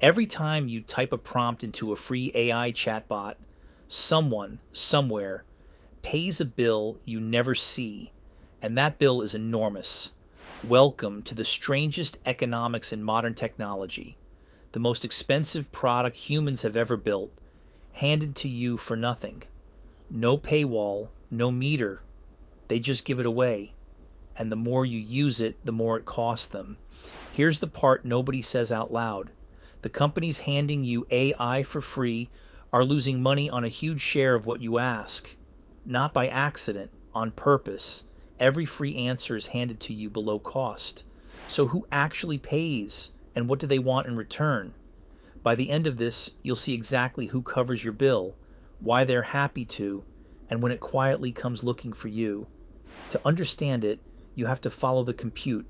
Every time you type a prompt into a free AI chatbot, someone, somewhere, pays a bill you never see, and that bill is enormous. Welcome to the strangest economics in modern technology, the most expensive product humans have ever built, handed to you for nothing. No paywall, no meter. They just give it away. And the more you use it, the more it costs them. Here's the part nobody says out loud. The companies handing you AI for free are losing money on a huge share of what you ask. Not by accident, on purpose. Every free answer is handed to you below cost. So who actually pays, and what do they want in return? By the end of this, you'll see exactly who covers your bill, why they're happy to, and when it quietly comes looking for you. To understand it, you have to follow the compute.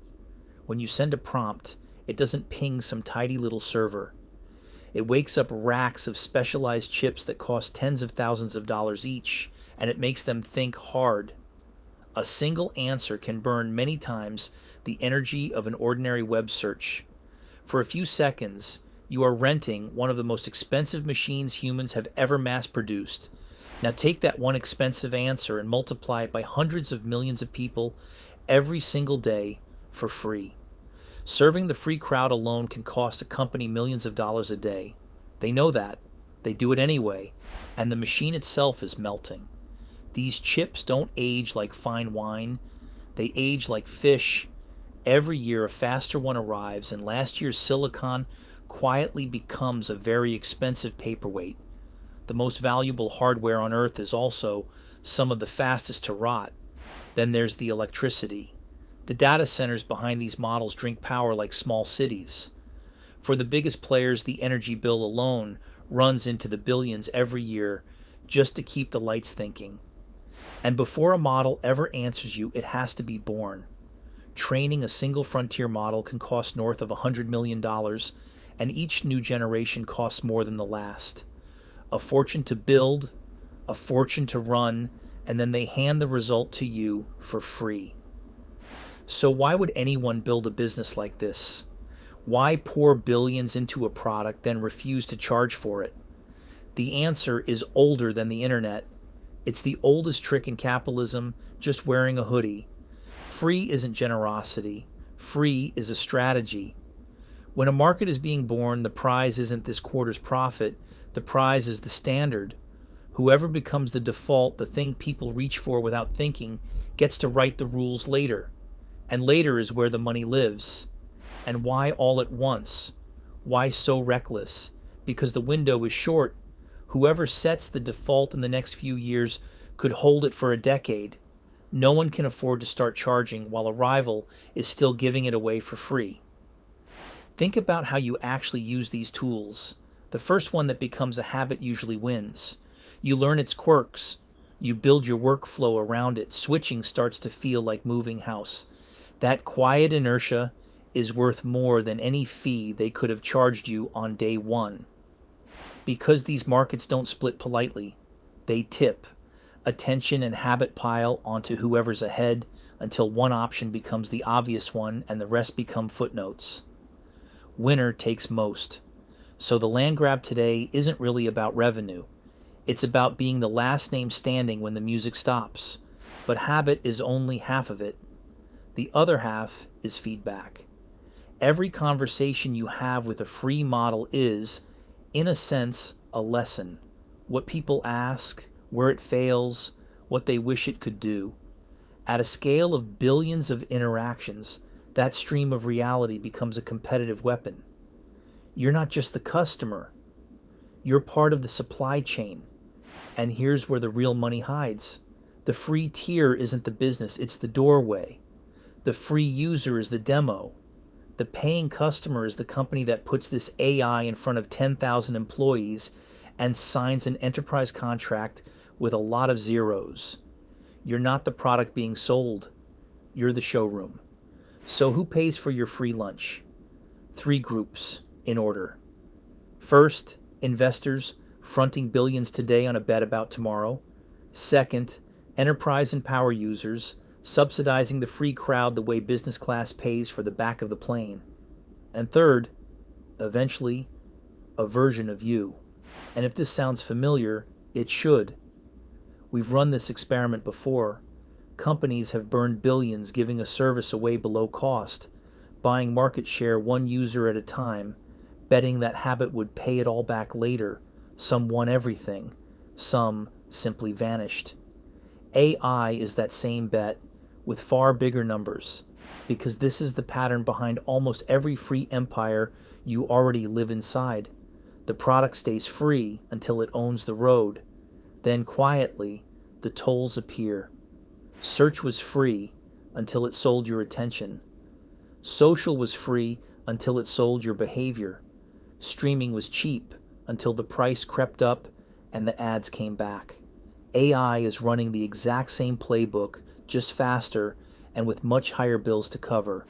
When you send a prompt, it doesn't ping some tidy little server. It wakes up racks of specialized chips that cost tens of thousands of dollars each, and it makes them think hard. A single answer can burn many times the energy of an ordinary web search. For a few seconds, you are renting one of the most expensive machines humans have ever mass-produced. Now take that one expensive answer and multiply it by hundreds of millions of people every single day for free. Serving the free crowd alone can cost a company millions of dollars a day. They know that. They do it anyway, and the machine itself is melting. These chips don't age like fine wine. They age like fish. Every year a faster one arrives, and last year's silicon quietly becomes a very expensive paperweight. The most valuable hardware on Earth is also some of the fastest to rot. Then there's the electricity. The data centers behind these models drink power like small cities. For the biggest players, the energy bill alone runs into the billions every year just to keep the lights thinking. And before a model ever answers you, it has to be born. Training a single frontier model can cost north of $100 million, and each new generation costs more than the last. A fortune to build, a fortune to run, and then they hand the result to you for free. So why would anyone build a business like this? Why pour billions into a product, then refuse to charge for it? The answer is older than the internet. It's the oldest trick in capitalism, just wearing a hoodie. Free isn't generosity. Free is a strategy. When a market is being born, the prize isn't this quarter's profit. The prize is the standard. Whoever becomes the default, the thing people reach for without thinking, gets to write the rules later. And later is where the money lives. And why all at once? Why so reckless? Because the window is short. Whoever sets the default in the next few years could hold it for a decade. No one can afford to start charging while a rival is still giving it away for free. Think about how you actually use these tools. The first one that becomes a habit usually wins. You learn its quirks. You build your workflow around it. Switching starts to feel like moving house. That quiet inertia is worth more than any fee they could have charged you on day one. Because these markets don't split politely, they tip. Attention and habit pile onto whoever's ahead until one option becomes the obvious one and the rest become footnotes. Winner takes most. So the land grab today isn't really about revenue. It's about being the last name standing when the music stops. But habit is only half of it. The other half is feedback. Every conversation you have with a free model is, in a sense, a lesson. What people ask, where it fails, what they wish it could do. At a scale of billions of interactions, that stream of reality becomes a competitive weapon. You're not just the customer. You're part of the supply chain. And here's where the real money hides. The free tier isn't the business, it's the doorway. The free user is the demo. The paying customer is the company that puts this AI in front of 10,000 employees and signs an enterprise contract with a lot of zeros. You're not the product being sold. You're the showroom. So who pays for your free lunch? 3 groups in order. First, investors fronting billions today on a bet about tomorrow. Second, enterprise and power users subsidizing the free crowd the way business class pays for the back of the plane. And third, eventually, a version of you. And if this sounds familiar, it should. We've run this experiment before. Companies have burned billions giving a service away below cost, buying market share one user at a time, betting that habit would pay it all back later. Some won everything, some simply vanished. AI is that same bet with far bigger numbers, because this is the pattern behind almost every free empire you already live inside. The product stays free until it owns the road. Then quietly, the tolls appear. Search was free until it sold your attention. Social was free until it sold your behavior. Streaming was cheap until the price crept up and the ads came back. AI is running the exact same playbook, just faster and with much higher bills to cover,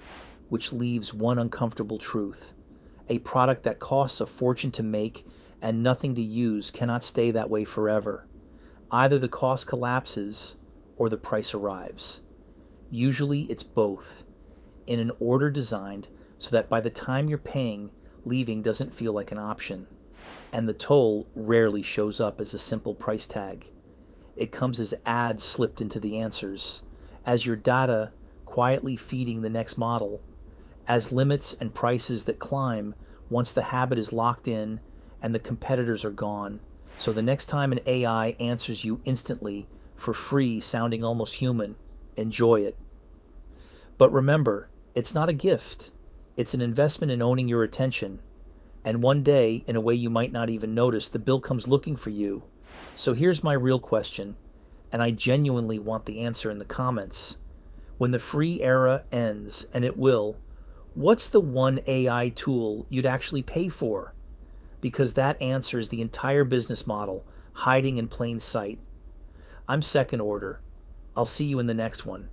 which leaves one uncomfortable truth. A product that costs a fortune to make and nothing to use cannot stay that way forever. Either the cost collapses or the price arrives. Usually it's both, in an order designed so that by the time you're paying, leaving doesn't feel like an option. And the toll rarely shows up as a simple price tag. It comes as ads slipped into the answers, as your data quietly feeding the next model, as limits and prices that climb once the habit is locked in and the competitors are gone. So the next time an AI answers you instantly for free, sounding almost human, enjoy it. But remember, it's not a gift. It's an investment in owning your attention. And one day, in a way you might not even notice, the bill comes looking for you. So here's my real question, and I genuinely want the answer in the comments. When the free era ends, and it will, what's the one AI tool you'd actually pay for? Because that answers the entire business model hiding in plain sight. I'm second order. I'll see you in the next one.